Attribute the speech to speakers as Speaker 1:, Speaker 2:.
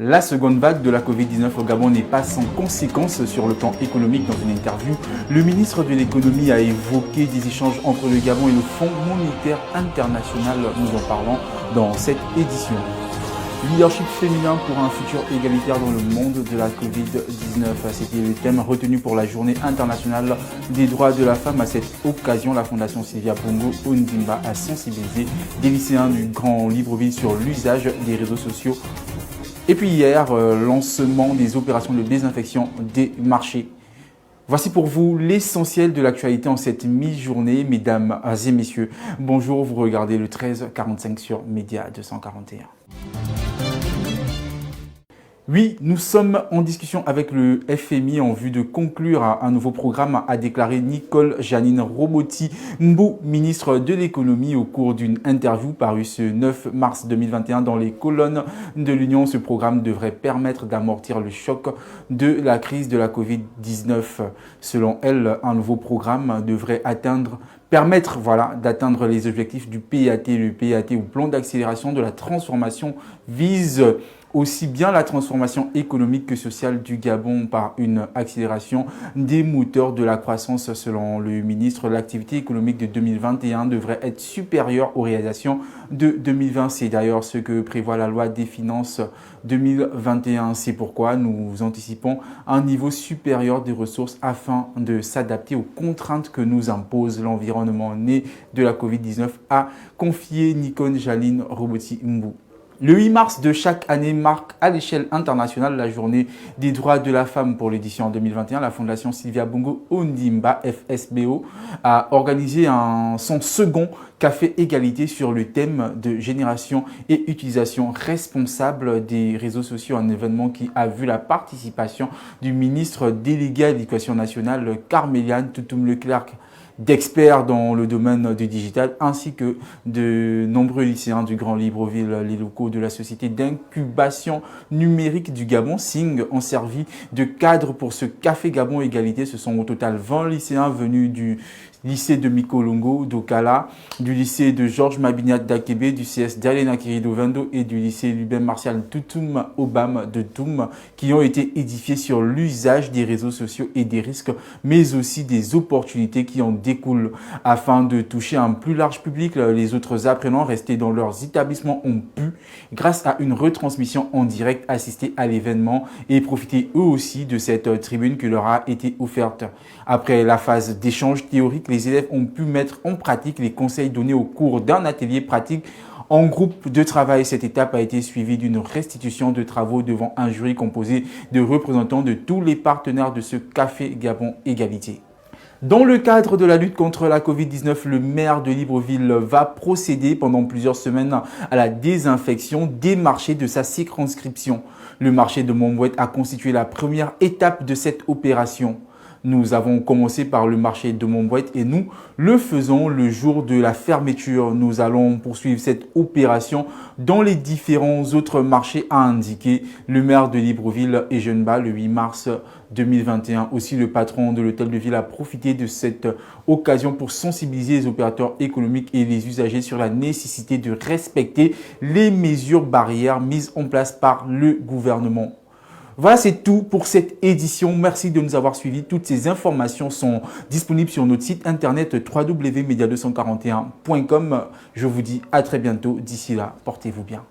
Speaker 1: La seconde vague de la Covid-19 au Gabon n'est pas sans conséquences sur le plan économique. Dans une interview, le ministre de l'économie a évoqué des échanges entre le Gabon et le Fonds monétaire international. Nous en parlons dans cette édition. Leadership féminin pour un futur égalitaire dans le monde de la Covid-19. C'était le thème retenu pour la journée internationale des droits de la femme. À cette occasion, la Fondation Sylvia Bongo Ondimba a sensibilisé des lycéens du Grand Libreville sur l'usage des réseaux sociaux. Et puis hier, lancement des opérations de désinfection des marchés. Voici pour vous l'essentiel de l'actualité en cette mi-journée, mesdames et messieurs. Bonjour, vous regardez le 13h45 sur Média 241. Oui, nous sommes en discussion avec le FMI en vue de conclure un nouveau programme, a déclaré Nicole Janine Roboti Mbu, ministre de l'économie, au cours d'une interview parue ce 9 mars 2021 dans les colonnes de l'Union. Ce programme devrait permettre d'amortir le choc de la crise de la Covid-19. Selon elle, un nouveau programme devrait permettre d'atteindre les objectifs du PAT. Le PAT, ou plan d'accélération de la transformation, vise aussi bien la transformation économique que sociale du Gabon par une accélération des moteurs de la croissance. Selon le ministre, l'activité économique de 2021 devrait être supérieure aux réalisations de 2020. C'est d'ailleurs ce que prévoit la loi des finances 2021. C'est pourquoi nous anticipons un niveau supérieur des ressources afin de s'adapter aux contraintes que nous impose l'environnement né de la Covid-19, a confié Nicole Janine Roboti Mbu. Le 8 mars de chaque année marque à l'échelle internationale la journée des droits de la femme. Pour l'édition 2021, la Fondation Sylvia Bongo Ondimba, FSBO, a organisé son second café égalité sur le thème de génération et utilisation responsable des réseaux sociaux. Un événement qui a vu la participation du ministre délégué à l'éducation nationale, Carméliane Toutoum-Leclerc, d'experts dans le domaine du digital, ainsi que de nombreux lycéens du Grand Libreville. Les locaux de la société d'incubation numérique du Gabon, SING, ont servi de cadre pour ce Café Gabon Égalité. Ce sont au total 20 lycéens venus du lycée de Mikolongo d'Okala, du lycée de Georges Mabignat d'Akébé, du CS d'Alena Kirido Vendo et du lycée Lubin Martial Toutoum Obam de Toum, qui ont été édifiés sur l'usage des réseaux sociaux et des risques, mais aussi des opportunités qui en découlent. Afin de toucher un plus large public, les autres apprenants restés dans leurs établissements ont pu, grâce à une retransmission en direct, assister à l'événement et profiter eux aussi de cette tribune qui leur a été offerte. Après la phase d'échange théorique, les élèves ont pu mettre en pratique les conseils donnés au cours d'un atelier pratique en groupe de travail. Cette étape a été suivie d'une restitution de travaux devant un jury composé de représentants de tous les partenaires de ce Café Gabon Égalité. Dans le cadre de la lutte contre la Covid-19, le maire de Libreville va procéder pendant plusieurs semaines à la désinfection des marchés de sa circonscription. Le marché de Montbouet a constitué la première étape de cette opération. Nous avons commencé par le marché de Montbouet et nous le faisons le jour de la fermeture. Nous allons poursuivre cette opération dans les différents autres marchés, a indiqué le maire de Libreville et Jeuneba le 8 mars 2021. Aussi, le patron de l'hôtel de ville a profité de cette occasion pour sensibiliser les opérateurs économiques et les usagers sur la nécessité de respecter les mesures barrières mises en place par le gouvernement. Voilà, c'est tout pour cette édition. Merci de nous avoir suivis. Toutes ces informations sont disponibles sur notre site internet www.media241.com. Je vous dis à très bientôt. D'ici là, portez-vous bien.